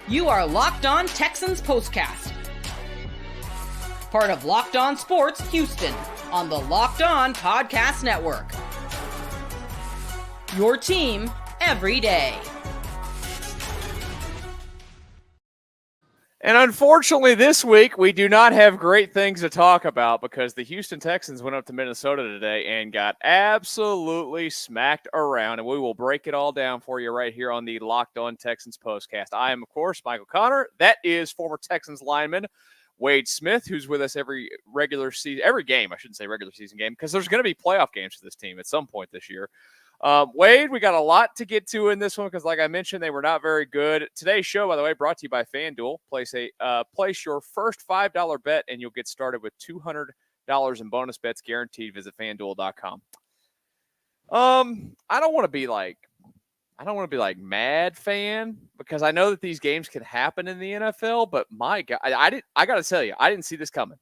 You are Locked On Texans Postcast, part of Locked On Sports Houston on the Locked On Podcast Network. Your team every day. And unfortunately, this week, we do not have great things to talk about because the Houston Texans went up to Minnesota today and got absolutely smacked around. And we will break it all down for you right here on the Locked On Texans Postcast. I am, of course, Michael Connor. That is former Texans lineman Wade Smith, who's with us every game, I shouldn't say regular season game, because there's going to be playoff games for this team at some point this year. Wade, we got a lot to get to in this one because, like I mentioned, they were not very good. Today's show, by the way, brought to you by FanDuel. Place your first $5 bet, and you'll get started with $200 in bonus bets guaranteed. Visit FanDuel.com. I don't want to be like mad fan because I know that these games can happen in the NFL. But my God, I got to tell you, I didn't see this coming.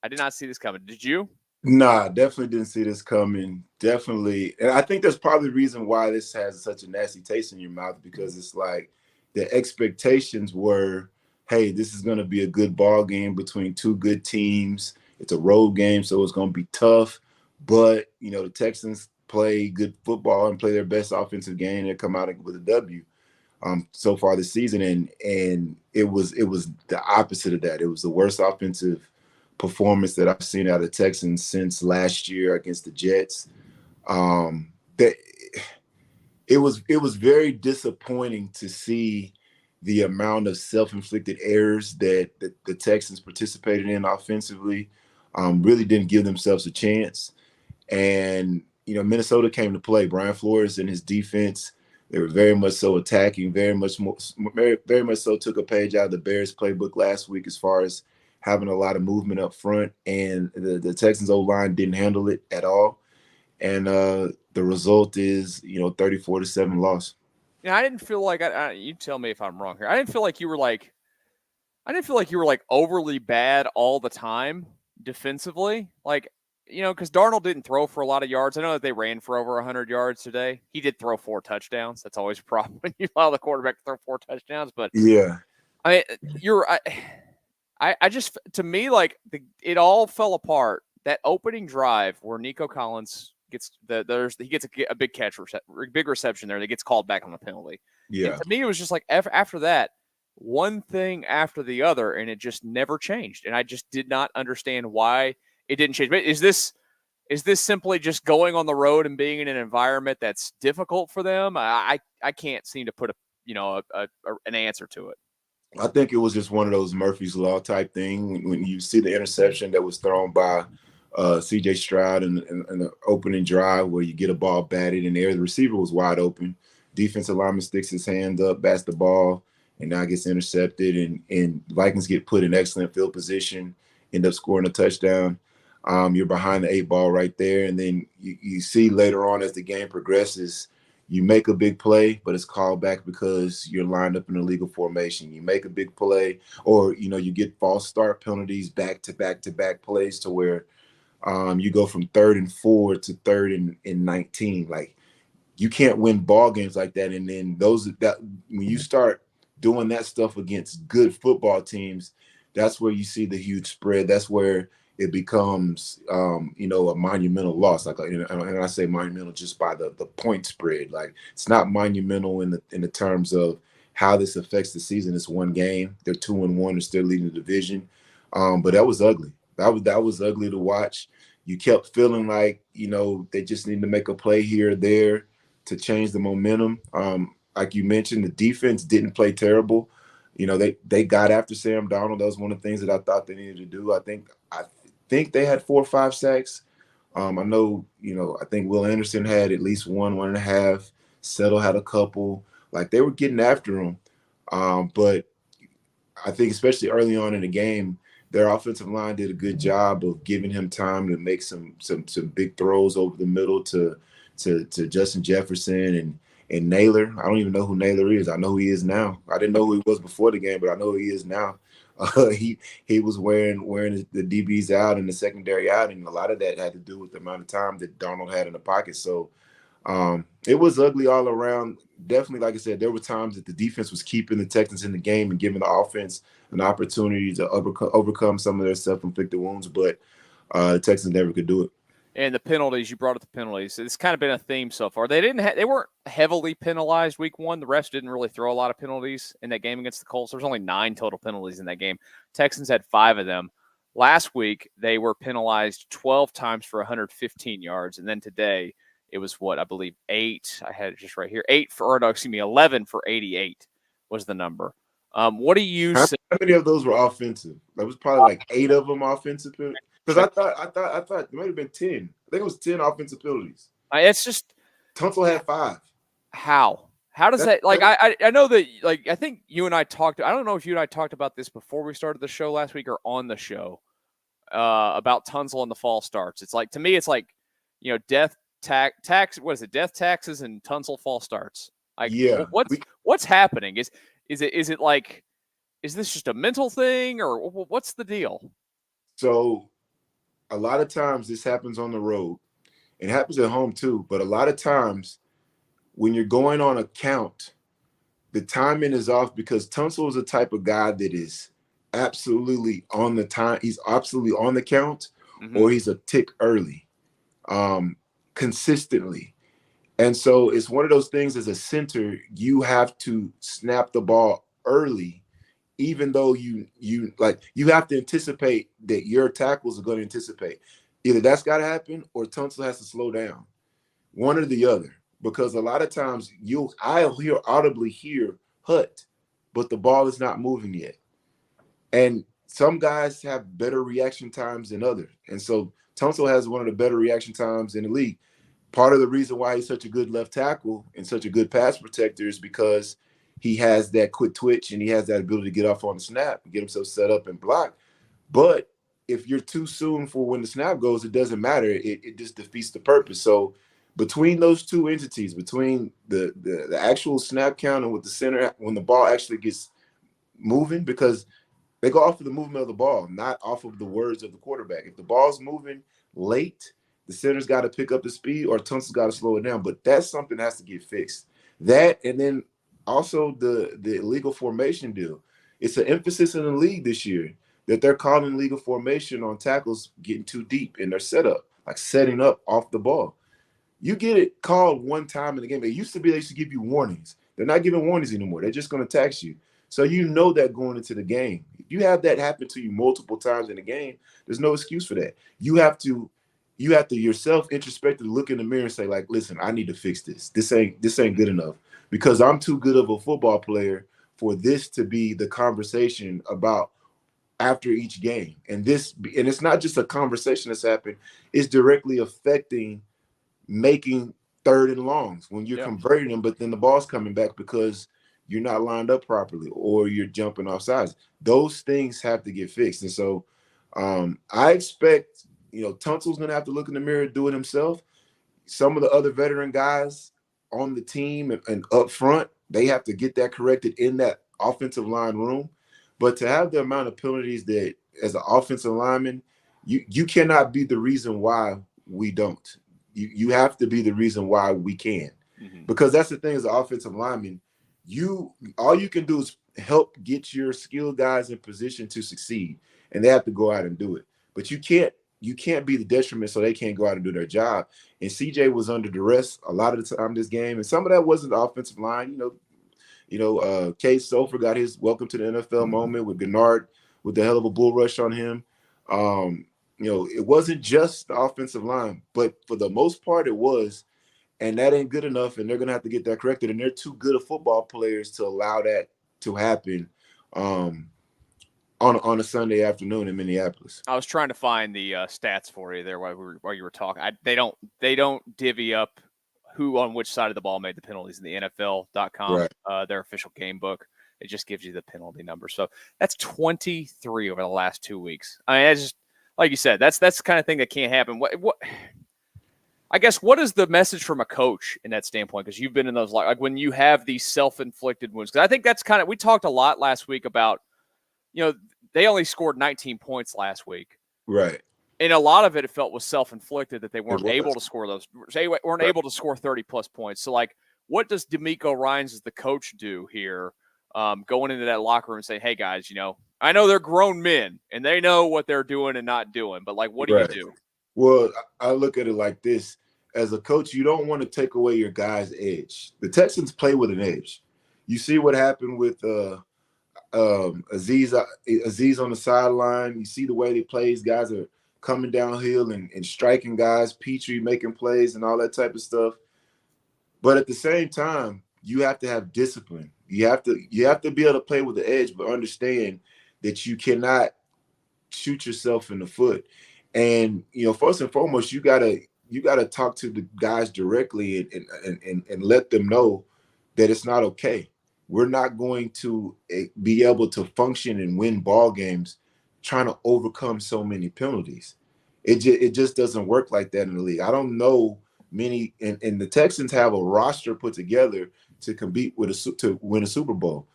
I did not see this coming. Did you? Nah, definitely didn't see this coming. Definitely. And I think that's probably the reason why this has such a nasty taste in your mouth, because it's like the expectations were, hey, this is going to be a good ball game between two good teams. It's a road game, so it's going to be tough. But, you know, the Texans play good football and play their best offensive game. They come out with a W so far this season. And it was the opposite of that. It was the worst offensive performance that I've seen out of Texans since last year against the Jets. That it was very disappointing to see the amount of self-inflicted errors that the Texans participated in offensively. Really didn't give themselves a chance. And, you know, Minnesota came to play. Brian Flores and his defense, they were very much so attacking, very much so took a page out of the Bears playbook last week as far as having a lot of movement up front, and the Texans O-line didn't handle it at all. And the result is, 34-7 loss. Yeah, I didn't feel like you tell me if I'm wrong here. I didn't feel like you were like overly bad all the time defensively. Like, because Darnold didn't throw for a lot of yards. I know that they ran for over 100 yards today. He did throw 4 touchdowns. That's always a problem when you allow the quarterback to throw 4 touchdowns. But yeah, I mean, I just, to me, like it all fell apart. That opening drive where Nico Collins gets he gets a big catch, big reception there that gets called back on the penalty. Yeah. And to me, it was just like after that, one thing after the other, and it just never changed. And I just did not understand why it didn't change. But is this simply just going on the road and being in an environment that's difficult for them? I can't seem to put an answer to it. I think it was just one of those Murphy's Law type thing. When you see the interception that was thrown by C.J. Stroud in the opening drive where you get a ball batted in the air, the receiver was wide open. Defensive lineman sticks his hand up, bats the ball, and now gets intercepted. And Vikings get put in excellent field position, end up scoring a touchdown. You're behind the 8 ball right there. And then you see later on as the game progresses, you make a big play, but it's called back because you're lined up in a legal formation. You make a big play, or, you get false start penalties back-to-back plays to where you go from 3rd and 4 to 3rd and 19. Like, you can't win ball games like that. And then when you start doing that stuff against good football teams, that's where you see the huge spread. That's where it becomes, a monumental loss. Like, and I say monumental just by the point spread. Like, it's not monumental in the terms of how this affects the season. It's one game. They're 2-1. They're still leading the division. But that was ugly. That was ugly to watch. You kept feeling like, they just need to make a play here or there to change the momentum. Like you mentioned, the defense didn't play terrible. They got after Sam Darnold. That was one of the things that I thought they needed to do. I think they had 4 or 5 sacks. I know, I think Will Anderson had at least 1.5. Settle had a couple. Like, they were getting after him. But I think especially early on in the game, their offensive line did a good job of giving him time to make some big throws over the middle to Justin Jefferson and Naylor. I don't even know who Naylor is. I know who he is now. I didn't know who he was before the game, but I know who he is now. He was wearing the DBs out and the secondary out, and a lot of that had to do with the amount of time that Darnold had in the pocket. So It was ugly all around. Definitely, like I said, there were times that the defense was keeping the Texans in the game and giving the offense an opportunity to overcome some of their self-inflicted wounds, but the Texans never could do it. And the penalties, you brought up the penalties. It's kind of been a theme so far. They weren't heavily penalized week one. The refs didn't really throw a lot of penalties in that game against the Colts. There was only 9 total penalties in that game. Texans had 5 of them. Last week, they were penalized 12 times for 115 yards. And then today, it was I believe 8. I had it just right here. 11 for 88 was the number. What do you say? How many of those were offensive? That was probably like 8 of them offensive. Because I thought it might have been 10. I think it was 10 offensive penalties. It's just Tunsil had 5. How does that like? I know that like I think you and I talked. I don't know if you and I talked about this before we started the show last week or on the show about Tunsil and the fall starts. It's like to me, it's like death tax. What is it? Death taxes and Tunsil fall starts. Like what's happening? Is it like is this just a mental thing or what's the deal? So. A lot of times this happens on the road. It happens at home too, but a lot of times when you're going on a count, the timing is off because Tunsil is the type of guy that is absolutely on the time. He's absolutely on the count or he's a tick early, consistently. And so it's one of those things as a center, you have to snap the ball early even though you have to anticipate that your tackles are going to anticipate. Either that's got to happen or Tunsil has to slow down. One or the other. Because a lot of times I'll audibly hear hut, but the ball is not moving yet. And some guys have better reaction times than others. And so Tunsil has one of the better reaction times in the league. Part of the reason why he's such a good left tackle and such a good pass protector is because he has that quick twitch and he has that ability to get off on the snap and get himself set up and block. But if you're too soon for when the snap goes, it doesn't matter. It just defeats the purpose. So between those two entities, between the actual snap count and with the center, when the ball actually gets moving, because they go off of the movement of the ball, not off of the words of the quarterback. If the ball's moving late, the center's got to pick up the speed or Tunsil's got to slow it down. But that's something that has to get fixed. That and then also the illegal formation deal. It's an emphasis in the league this year that they're calling legal formation on tackles getting too deep in their setup, like setting up off the ball. You get it called one time in the game. It used to be they used to give you warnings. They're not giving warnings anymore. They're just going to tax you. So you know that going into the game. If you have that happen to you multiple times in the game, there's no excuse for that. You have to yourself introspectively look in the mirror and say, like, listen, I need to fix this. This ain't good enough because I'm too good of a football player for this to be the conversation about after each game. And it's not just a conversation that's happened. It's directly affecting making third and longs when you're converting them, but then the ball's coming back because you're not lined up properly or you're jumping off sides. Those things have to get fixed. And so I expect, Tunsil's going to have to look in the mirror and do it himself. Some of the other veteran guys on the team and up front, they have to get that corrected in that offensive line room. But to have the amount of penalties that as an offensive lineman, you cannot be the reason why we don't. You have to be the reason why we can. Mm-hmm. Because that's the thing as an offensive lineman, all you can do is help get your skilled guys in position to succeed. And they have to go out and do it. But you can't be the detriment so they can't go out and do their job. And CJ was under duress a lot of the time this game. And some of that wasn't the offensive line. Case Sofer got his welcome to the NFL moment with Gennard with the hell of a bull rush on him. It wasn't just the offensive line, but for the most part it was. And that ain't good enough, and they're going to have to get that corrected. And they're too good of football players to allow that to happen on a Sunday afternoon in Minneapolis. I was trying to find the stats for you there while you were talking. They don't divvy up who on which side of the ball made the penalties in the NFL.com, right. Their official game book. It just gives you the penalty number. So that's 23 over the last 2 weeks. I mean, it's just like you said, that's the kind of thing that can't happen. What I guess what is the message from a coach in that standpoint? Because you've been in those like when you have these self-inflicted wounds. Because I think that's we talked a lot last week about, they only scored 19 points last week. Right. And a lot of it felt was self-inflicted that they weren't was. able to score those. They weren't able to score 30-plus points. So, like, what does D'Amico Ryans as the coach do here going into that locker room and saying, hey, guys, I know they're grown men and they know what they're doing and not doing, but, like, what do you do? Well, I look at it like this. As a coach, you don't want to take away your guy's edge. The Texans play with an edge. You see what happened with Aziz on the sideline. You see the way they plays. Guys are coming downhill and striking guys. Petrie making plays and all that type of stuff. But at the same time, you have to have discipline. You have to be able to play with the edge, but understand that you cannot shoot yourself in the foot. And first and foremost, you gotta talk to the guys directly and let them know that it's not okay. We're not going to be able to function and win ball games trying to overcome so many penalties. It just doesn't work like that in the league. I don't know many, and the Texans have a roster put together to compete to win a Super Bowl.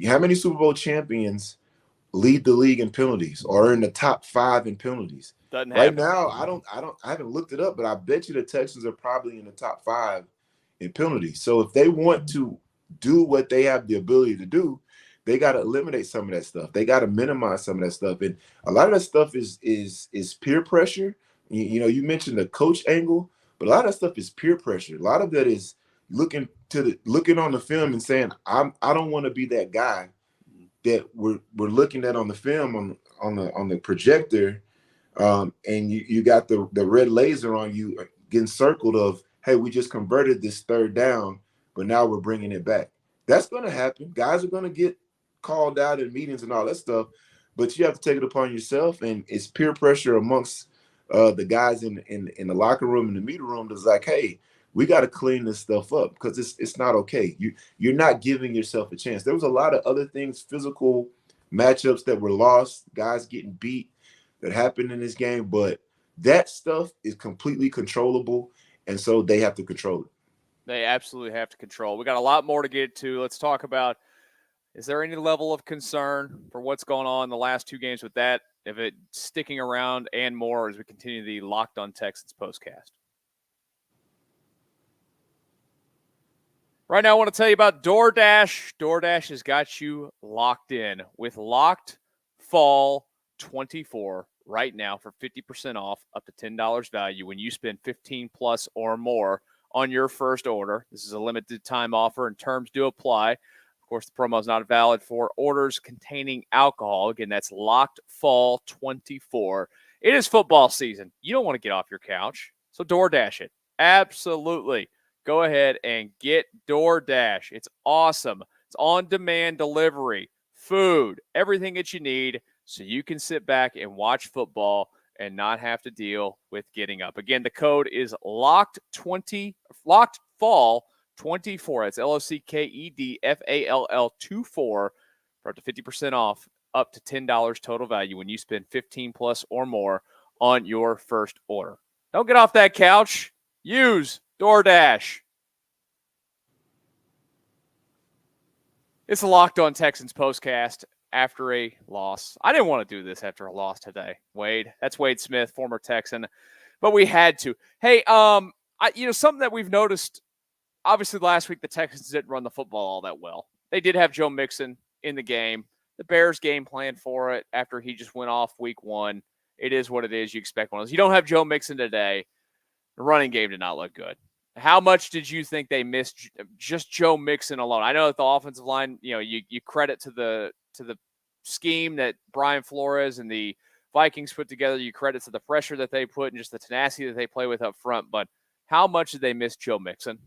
How many Super Bowl champions lead the league in penalties or are in the top 5 in penalties? Doesn't right happen. Now, I haven't looked it up, but I bet you the Texans are probably in the top 5 in penalties. So if they want to do what they have the ability to do, they got to eliminate some of that stuff. They got to minimize some of that stuff. And a lot of that stuff is peer pressure. You mentioned the coach angle, but a lot of that stuff is peer pressure. A lot of that is looking on the film and saying, I don't want to be that guy that we're looking at on the film on the projector, and you got the red laser on you getting circled of, hey, we just converted this 3rd down, but now we're bringing it back. That's going to happen. Guys are going to get called out in meetings and all that stuff, but you have to take it upon yourself, and it's peer pressure amongst the guys in the locker room and the meeting room that's like, hey, we got to clean this stuff up because it's not okay. You're not giving yourself a chance. There was a lot of other things, physical matchups that were lost, guys getting beat that happened in this game, but that stuff is completely controllable, and so they have to control it. They absolutely have to control. We got a lot more to get to. Let's talk about, is there any level of concern for what's going on in the last 2 games with that, if it's sticking around, and more as we continue the Locked On Texans Postcast. Right now, I want to tell you about DoorDash. DoorDash has got you locked in with Locked Fall 24 right now for 50% off, up to $10 value when you spend 15 plus or more on your first order. This is a limited time offer and terms do apply. Of course, the promo is not valid for orders containing alcohol. Again, that's Locked Fall 24. It is football season. You don't want to get off your couch, so DoorDash it. Absolutely. Go ahead and get DoorDash. It's awesome. It's on-demand delivery, food, everything that you need so you can sit back and watch football and not have to deal with getting up. Again, the code is Locked Fall 24. That's LOCKEDFALL 24 for up to 50% off, up to $10 total value when you spend 15 plus or more on your first order. Don't get off that couch. Use DoorDash. It's a Locked On Texans Postcast after a loss. I didn't want to do this after a loss today, Wade. That's Wade Smith, former Texan, but we had to. Hey, something that we've noticed, obviously last week the Texans didn't run the football all that well. They did have Joe Mixon in the game. The Bears game plan for it after he just went off week 1. It is what it is. You expect one of those. You don't have Joe Mixon today. The running game did not look good. How much did you think they missed just Joe Mixon alone? I know that the offensive line, you credit to the scheme that Brian Flores and the Vikings put together. You credit to the pressure that they put and just the tenacity that they play with up front. But how much did they miss Joe Mixon?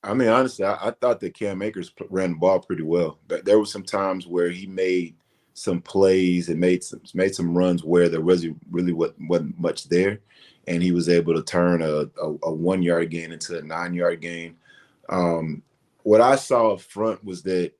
I mean, honestly, I thought that Cam Akers ran the ball pretty well. There were some times where he made some plays and made some runs where there wasn't much there, and he was able to turn a 1-yard gain into a 9-yard gain. What I saw up front was that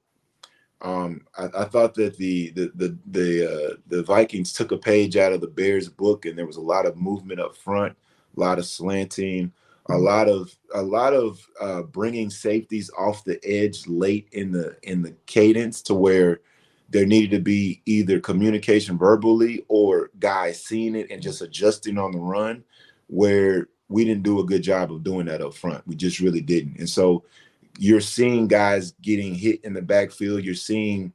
I thought that the Vikings took a page out of the Bears book, and there was a lot of movement up front, a lot of slanting, a lot of bringing safeties off the edge late in the cadence to where there needed to be either communication verbally or guys seeing it and just adjusting on the run, where we didn't do a good job of doing that up front. We just really didn't. And so you're seeing guys getting hit in the backfield. You're seeing,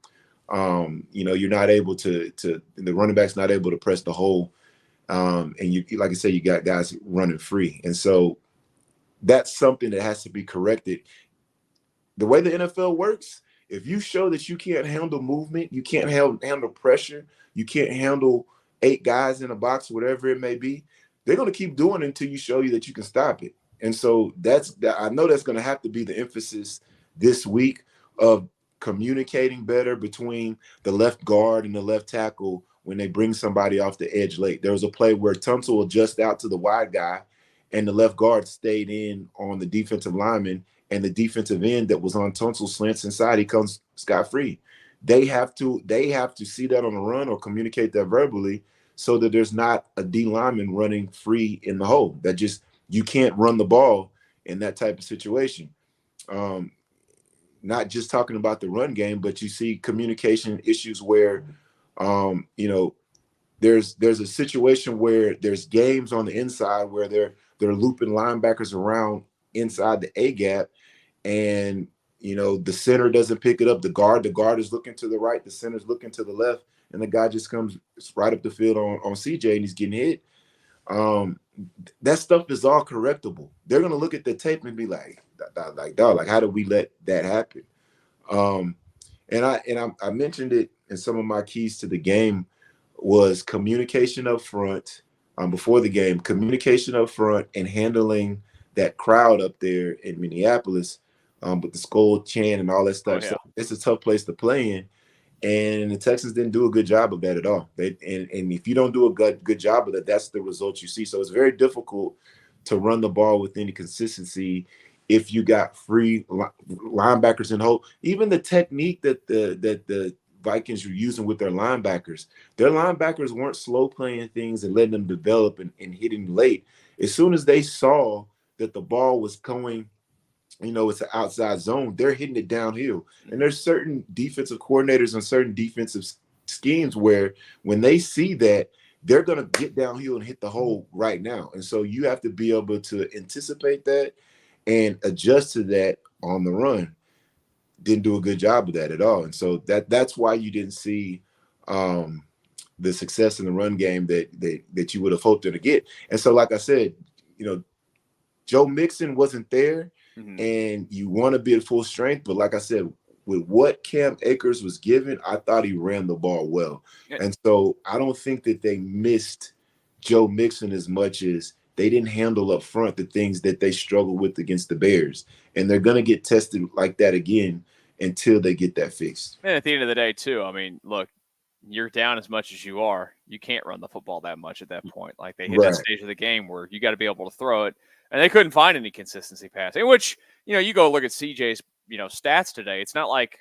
you're not able to the running back's not able to press the hole. And you, like I said, you got guys running free. And so that's something that has to be corrected. The way the NFL works, if you show that you can't handle movement, you can't handle pressure, you can't handle 8 guys in a box, whatever it may be, they're going to keep doing it until you show you that you can stop it. And so I know that's going to have to be the emphasis this week of communicating better between the left guard and the left tackle when they bring somebody off the edge late. There was a play where Tunsil will adjust out to the wide guy, and the left guard stayed in on the defensive lineman, and the defensive end that was on Tunsil slants inside. He comes scot-free. They have to see that on the run or communicate that verbally so that there's not a D lineman running free in the hole. That just, you can't run the ball in that type of situation. Not just talking about the run game, but you see communication issues where, there's a situation where there's games on the inside where they're looping linebackers around inside the A gap, and the center doesn't pick it up. The guard is looking to the right, the center's looking to the left, and the guy just comes right up the field on CJ, and he's getting hit. That stuff is all correctable. They're gonna look at the tape and be like, dog, how did we let that happen? I mentioned it in some of my keys to the game was communication up front before the game, communication up front, and handling that crowd up there in Minneapolis with the skull chant and all that stuff. Oh, yeah. So it's a tough place to play in. And the Texans didn't do a good job of that at all. And if you don't do a good job of that, that's the result you see. So it's very difficult to run the ball with any consistency if you got free linebackers in hole. Even the technique that the Vikings were using with their linebackers weren't slow playing things and letting them develop and hitting late. As soon as they saw that the ball was going, it's an outside zone, they're hitting it downhill. And there's certain defensive coordinators and certain defensive schemes where when they see that, they're going to get downhill and hit the hole right now. And so you have to be able to anticipate that and adjust to that on the run. Didn't do a good job of that at all. And so that's why you didn't see the success in the run game that you would have hoped to get. And so, like I said, Joe Mixon wasn't there, and you want to be at full strength. But like I said, with what Cam Akers was given, I thought he ran the ball well. Yeah. And so I don't think that they missed Joe Mixon as much as they didn't handle up front the things that they struggled with against the Bears. And they're going to get tested like that again until they get that fixed. And at the end of the day, too, I mean, look, you're down as much as you are. You can't run the football that much at that point. Like, they hit that stage of the game where you got to be able to throw it. And they couldn't find any consistency passing, which, you go look at CJ's, stats today. It's not like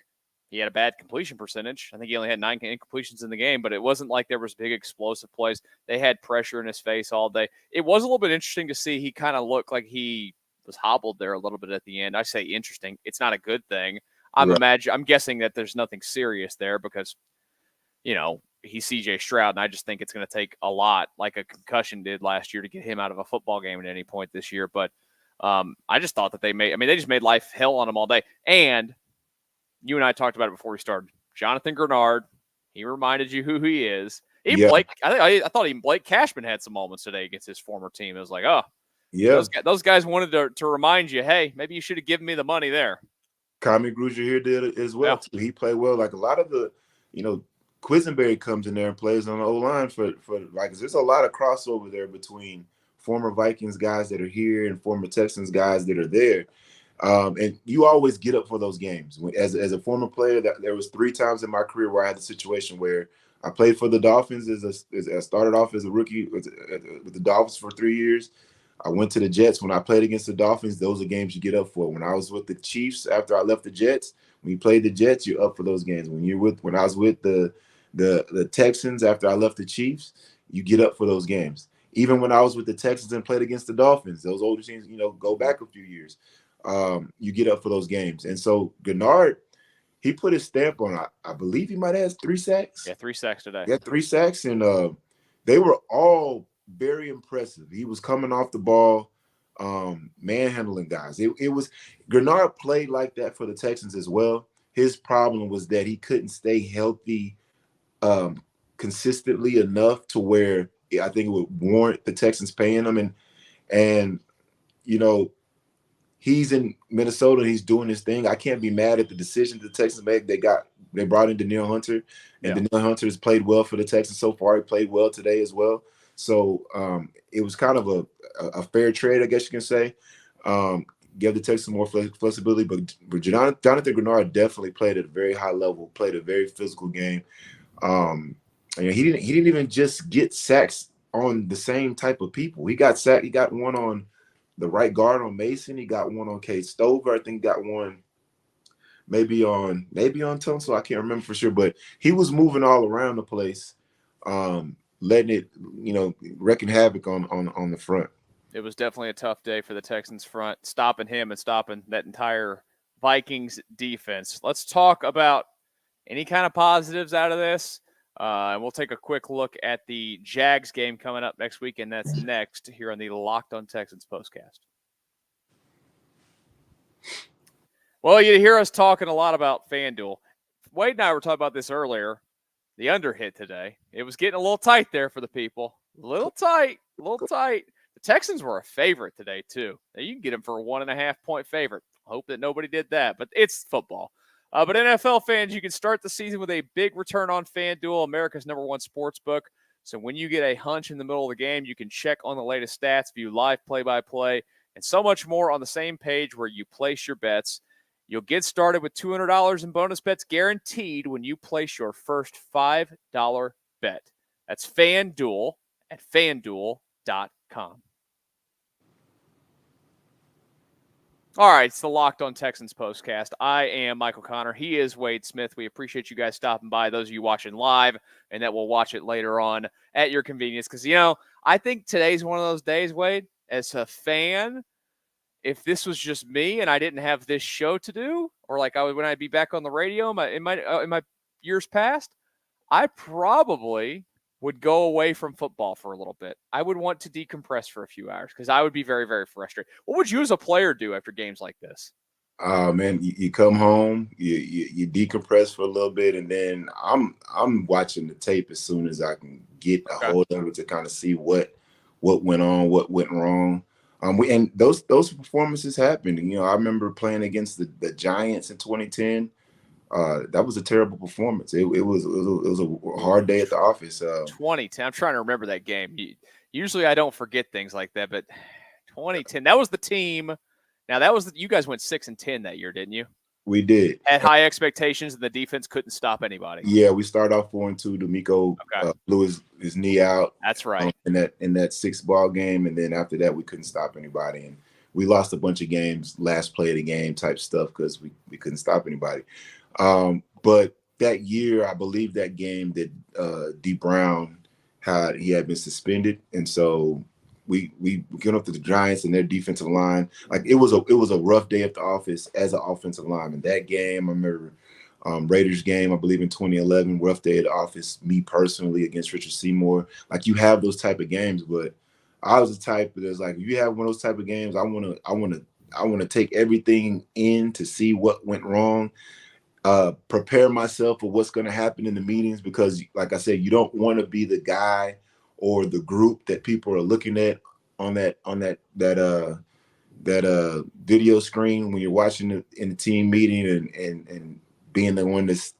he had a bad completion percentage. I think he only had 9 incompletions in the game, but it wasn't like there was big explosive plays. They had pressure in his face all day. It was a little bit interesting to see. He kind of looked like he was hobbled there a little bit at the end. I say interesting. It's not a good thing. I'm guessing that there's nothing serious there because, he's CJ Stroud, and I just think it's going to take a lot, like a concussion did last year, to get him out of a football game at any point this year. But I just thought that they just made life hell on him all day. And you and I talked about it before we started. Jonathan Grenard, he reminded you who he is. Blake, I thought even Blake Cashman had some moments today against his former team. It was like, those guys wanted to remind you, hey, maybe you should have given me the money there. Kami Grugier here did it as well. Yeah. He played well. Like a lot of the, Quisenberry comes in there and plays on the O-line for Vikings. There's a lot of crossover there between former Vikings guys that are here and former Texans guys that are there. And you always get up for those games. As a former player, there was 3 times in my career where I had a situation where I played for the Dolphins I started off as a rookie with the Dolphins for 3 years. I went to the Jets. When I played against the Dolphins, those are games you get up for. When I was with the Chiefs after I left the Jets, when you played the Jets, you're up for those games. When I was with the Texans after I left the Chiefs, you get up for those games. Even when I was with the Texans and played against the Dolphins, those older teams, go back a few years, you get up for those games. And so Gennard, he put his stamp on. I believe he might have 3 sacks. Yeah, 3 sacks today. Yeah, 3 sacks, and they were all very impressive. He was coming off the ball, manhandling guys. It was Grenard played like that for the Texans as well. His problem was that he couldn't stay healthy consistently enough to where I think it would warrant the Texans paying him. And you know, he's in Minnesota and he's doing his thing. I can't be mad at the decision the Texans made. They brought in Danielle Hunter, and Danielle Hunter has played well for the Texans so far. He played well today as well. So it was kind of a fair trade, I guess you can say. Give the Texans more flexibility, but Jonathan Grenard definitely played at a very high level, played a very physical game. And he didn't even just get sacks on the same type of people. He got sacked. He got one on the right guard on Mason. He got one on Cade Stover. I think he got one maybe on Tunsil. I can't remember for sure, but he was moving all around the place, letting it, wreaking havoc on the front. It was definitely a tough day for the Texans front, stopping him and stopping that entire Vikings defense. Let's talk about any kind of positives out of this. And we'll take a quick look at the Jags game coming up next week, and that's next here on the Locked On Texans Postcast. Well, you hear us talking a lot about FanDuel. Wade and I were talking about this earlier. The under hit today. It was getting a little tight there for the people. A little tight. The Texans were a favorite today, too. Now, you can get them for a 1.5-point favorite. Hope that nobody did that, but it's football. But NFL fans, you can start the season with a big return on FanDuel, America's #1 sports book. So when you get a hunch in the middle of the game, you can check on the latest stats, view live play-by-play, and so much more on the same page where you place your bets. You'll get started with $200 in bonus bets guaranteed when you place your first $5 bet. That's FanDuel at FanDuel.com. All right, it's the Locked On Texans Postcast. I am Michael Connor. He is Wade Smith. We appreciate you guys stopping by, those of you watching live, and that will watch it later on at your convenience. Because, I think today's one of those days, Wade, as a fan, if this was just me and I didn't have this show to do, or like when I'd be back on the radio in my years past, I probably would go away from football for a little bit. I would want to decompress for a few hours because I would be very, very frustrated. What would you as a player do after games like this? Man, you come home, you decompress for a little bit, and then I'm watching the tape as soon as I can get a hold of it to kind of see what went on, what went wrong. And those performances happened. I remember playing against the Giants in 2010. That was a terrible performance. It was a hard day at the office. 2010. I'm trying to remember that game. Usually I don't forget things like that, but 2010. That was the team. Now you guys went 6-10 that year, didn't you? We did. Had high expectations, and the defense couldn't stop anybody. Yeah, we started off 4-2. D'Amico blew his knee out. That's right. In that 6th ball game, and then after that, we couldn't stop anybody, and we lost a bunch of games, last play of the game type stuff because we couldn't stop anybody. But that year, I believe that game that D Brown had been suspended, and so we went up to the Giants and their defensive line. Like it was a rough day at the office as an offensive lineman. That game, I remember Raiders game, I believe in 2011, rough day at the office. Me personally against Richard Seymour. Like you have those type of games, but I was the type that's like, if you have one of those type of games, I want to take everything in to see what went wrong. Prepare myself for what's going to happen in the meetings because, like I said, you don't want to be the guy or the group that people are looking at on that video screen when you're watching it in the team meeting and being the one that's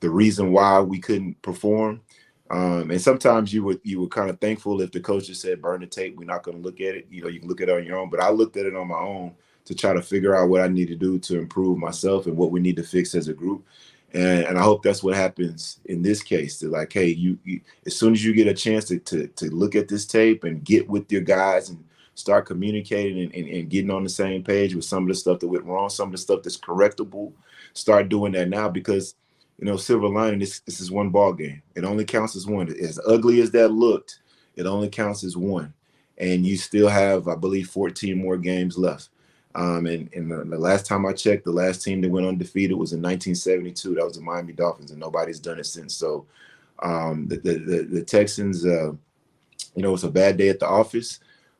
the reason why we couldn't perform. And sometimes you were kind of thankful if the coach just said, burn the tape, we're not going to look at it. You can look at it on your own. But I looked at it on my own to try to figure out what I need to do to improve myself and what we need to fix as a group. And I hope that's what happens in this case. They're like, hey, you as soon as you get a chance to look at this tape and get with your guys and start communicating and getting on the same page with some of the stuff that went wrong, some of the stuff that's correctable, start doing that now because, silver lining, this is one ball game. It only counts as one. As ugly as that looked, it only counts as one. And you still have, I believe, 14 more games left. And the last time I checked, the last team that went undefeated was in 1972. That was the Miami Dolphins, and nobody's done it since. So the Texans, it's a bad day at the office,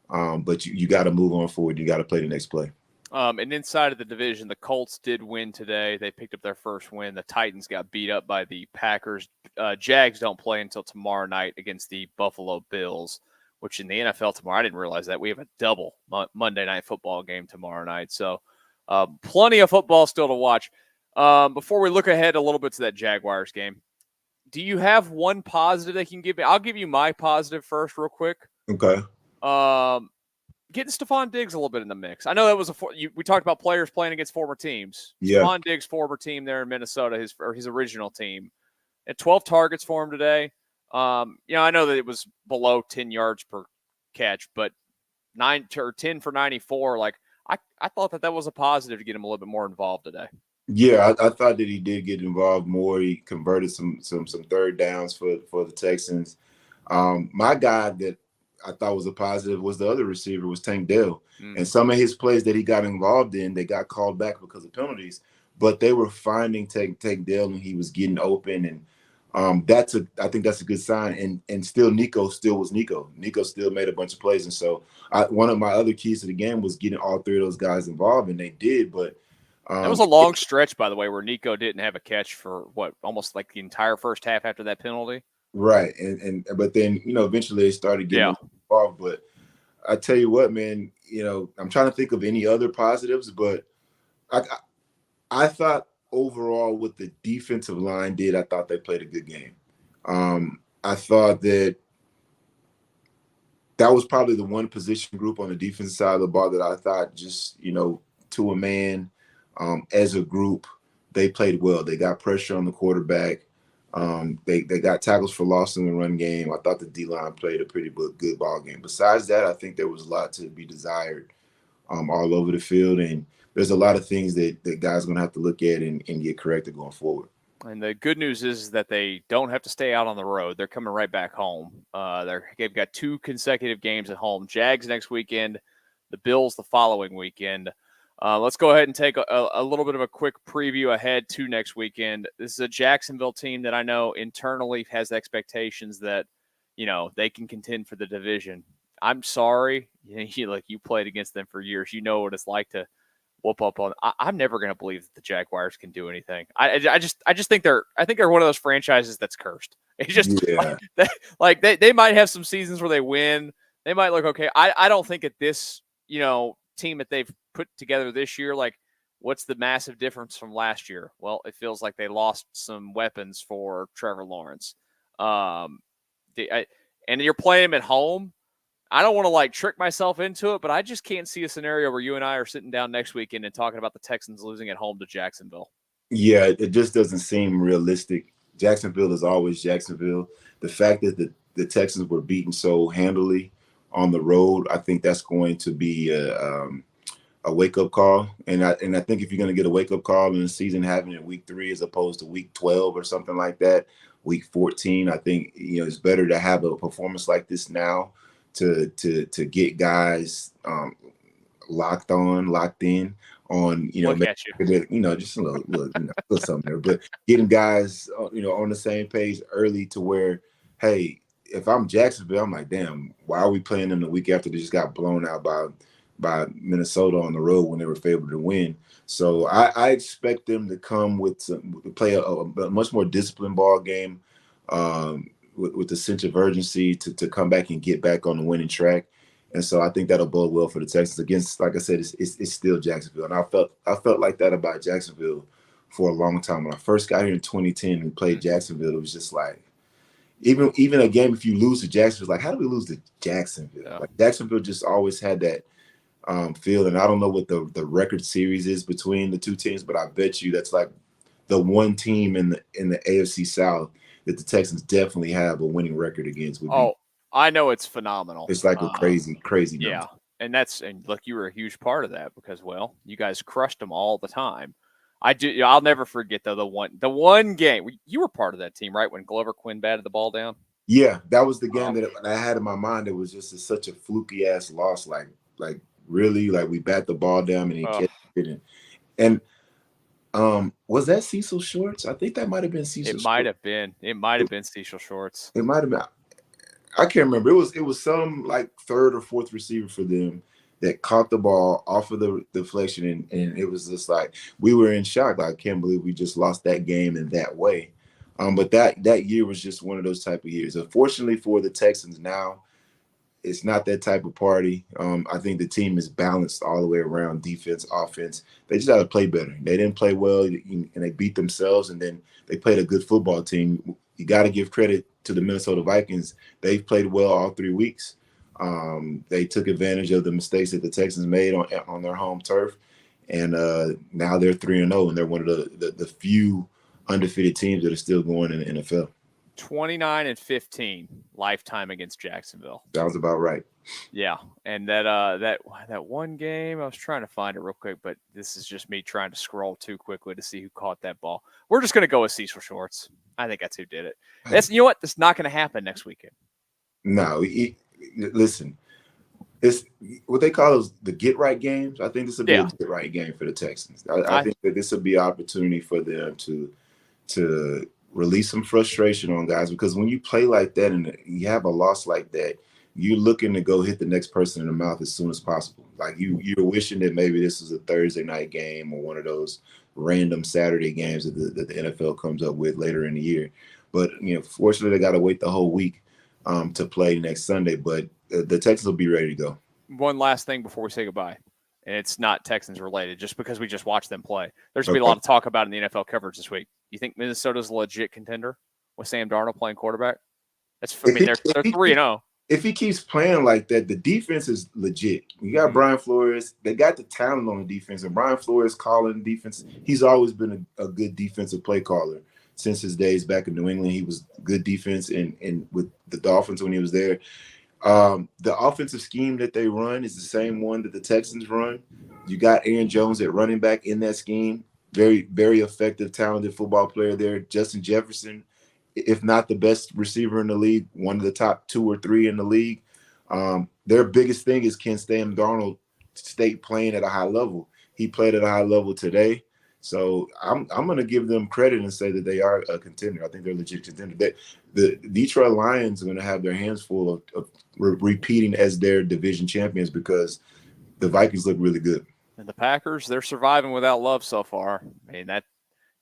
but you got to move on forward. You got to play the next play. And inside of the division, the Colts did win today. They picked up their first win. The Titans got beat up by the Packers. Jags don't play until tomorrow night against the Buffalo Bills, which in the NFL tomorrow, I didn't realize that. We have a double Monday Night Football game tomorrow night. So plenty of football still to watch. Before we look ahead a little bit to that Jaguars game, do you have one positive they can give me? I'll give you my positive first real quick. Okay. Getting Stephon Diggs a little bit in the mix. I know that was we talked about players playing against former teams. Yeah. Stephon Diggs' former team there in Minnesota, his original team, at 12 targets for him today. I know that it was below 10 yards per catch, but 10 for 94. Like I thought that was a positive to get him a little bit more involved today. Yeah, I thought that he did get involved more. He converted some third downs for the Texans. My guy that I thought was a positive was the other receiver, was Tank Dell. And some of his plays that he got involved in, they got called back because of penalties, but they were finding Tank Dell and he was getting open. And I think that's a good sign. And still Nico was Nico. Nico still made a bunch of plays. And so one of my other keys to the game was getting all three of those guys involved, and they did. But that was a long stretch, by the way, where Nico didn't have a catch for almost like the entire first half after that penalty. Right. But then, eventually they started getting involved. But I tell you what, man, I'm trying to think of any other positives, but I thought overall what the defensive line did, I thought they played a good game. I thought that was probably the one position group on the defensive side of the ball that I thought just, to a man, as a group, they played well. They got pressure on the quarterback. They got tackles for loss in the run game. I thought the D-line played a pretty good ball game. Besides that, I think there was a lot to be desired all over the field, and there's a lot of things that guys are going to have to look at and get corrected going forward. And the good news is that they don't have to stay out on the road. They're coming right back home. They've got 2 consecutive games at home. Jags next weekend, the Bills the following weekend. Let's go ahead and take a little bit of a quick preview ahead to next weekend. This is a Jacksonville team that I know internally has expectations that, they can contend for the division. I'm sorry. You played against them for years. You know what it's like to whoop up on. I'm never going to believe that the Jaguars can do anything. I just think they're one of those franchises that's cursed. It's just they might have some seasons where they win. They might look okay. I don't think at this, team that they've put together this year, what's the massive difference from last year? Well, it feels like they lost some weapons for Trevor Lawrence. And you're playing him at home. I don't want to trick myself into it, but I just can't see a scenario where you and I are sitting down next weekend and talking about the Texans losing at home to Jacksonville. Yeah, it just doesn't seem realistic. Jacksonville is always Jacksonville. The fact that the Texans were beaten so handily on the road, I think that's going to be a wake-up call. And I think if you're going to get a wake-up call in the season, having it week 3 as opposed to week 12 or something like that, week 14, I think it's better to have a performance like this now to get guys locked in on just a little something there, but getting guys on the same page early to where, hey, if I'm Jacksonville, I'm like, damn, why are we playing them the week after they just got blown out by Minnesota on the road when they were favored to win? So I expect them to come play a much more disciplined ball game with the sense of urgency to come back and get back on the winning track. And so I think that'll bode well for the Texans against, like I said, it's still Jacksonville. And I felt like that about Jacksonville for a long time. When I first got here in 2010 and played Jacksonville, it was just like, even a game, if you lose to Jacksonville, like, how do we lose to Jacksonville? Yeah. Like, Jacksonville just always had that feel. And I don't know what the record series is between the two teams, but I bet you that's like the one team in the AFC South that the Texans definitely have a winning record against. I know it's phenomenal. It's like a crazy number. Yeah, and look, you were a huge part of that because, well, you guys crushed them all the time. I'll never forget though the one game you were part of that team, right? When Glover Quinn batted the ball down. Yeah, that was the game that I had in my mind. It was just such a fluky ass loss. Like really. Like, we bat the ball down and he Oh, catch it. And was that Cecil Shorts? I think that might have been Cecil it might Shorts. have been. It might have been Cecil Shorts. It might have been. I can't remember. It was some like third or fourth receiver for them that caught the ball off of the deflection, and it was just like we were in shock. Like, I can't believe we just lost that game in that way. But that year was just one of those type of years. Unfortunately for the Texans now, it's not that type of party. I think the team is balanced all the way around, defense, offense. They just got to play better. They didn't play well, and they beat themselves, and then they played a good football team. You got to give credit to the Minnesota Vikings. They've played well all 3 weeks. They took advantage of the mistakes that the Texans made on their home turf, and now they're 3-0, and they're one of the few undefeated teams that are still going in the NFL. 29-15 lifetime against Jacksonville. Sounds about right. Yeah, and that one game, I was trying to find it real quick, but this is just me trying to scroll too quickly to see who caught that ball. We're just going to go with Cecil Shorts. I think that's who did it. You know what? That's not going to happen next weekend. No, listen, it's what they call the get right games. I think this will be a get right game for the Texans. I think that this will be an opportunity for them to release some frustration on guys, because when you play like that and you have a loss like that, you're looking to go hit the next person in the mouth as soon as possible. Like, you're wishing that maybe this is a Thursday night game or one of those random Saturday games that the NFL comes up with later in the year. But, fortunately, they got to wait the whole week to play next Sunday. But the Texans will be ready to go. One last thing before we say goodbye, and it's not Texans related, just because we just watched them play. There's going to be a lot of talk about in the NFL coverage this week. You think Minnesota's a legit contender with Sam Darnold playing quarterback? They're 3-0. If he keeps playing like that, the defense is legit. You got Brian Flores. They got the talent on the defense, and Brian Flores calling defense. He's always been a good defensive play caller since his days back in New England. He was good defense and with the Dolphins when he was there. The offensive scheme that they run is the same one that the Texans run. You got Aaron Jones at running back in that scheme. Very, very effective, talented football player there. Justin Jefferson, if not the best receiver in the league, one of the top 2 or 3 in the league. Their biggest thing is, can Sam Darnold stay playing at a high level? He played at a high level today. So I'm going to give them credit and say that they are a contender. I think they're a legit contender. The Detroit Lions are going to have their hands full of repeating as their division champions, because the Vikings look really good. And the Packers, they're surviving without Love so far. I mean, that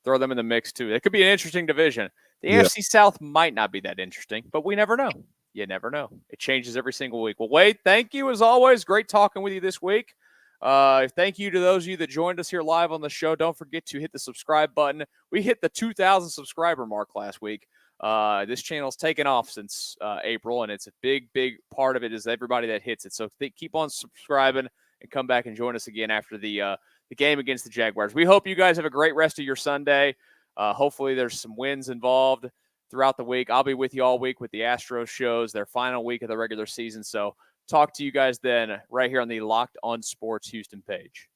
throw them in the mix too. It could be an interesting division. The AFC South might not be that interesting, but we never know. You never know. It changes every single week. Well, Wade, thank you as always. Great talking with you this week. Thank you to those of you that joined us here live on the show. Don't forget to hit the subscribe button. We hit the 2,000 subscriber mark last week. This channel's taken off since April, and it's a big, big part of it is everybody that hits it. So keep on subscribing and come back and join us again after the game against the Jaguars. We hope you guys have a great rest of your Sunday. Hopefully there's some wins involved throughout the week. I'll be with you all week with the Astros shows, their final week of the regular season. So talk to you guys then right here on the Locked On Sports Houston page.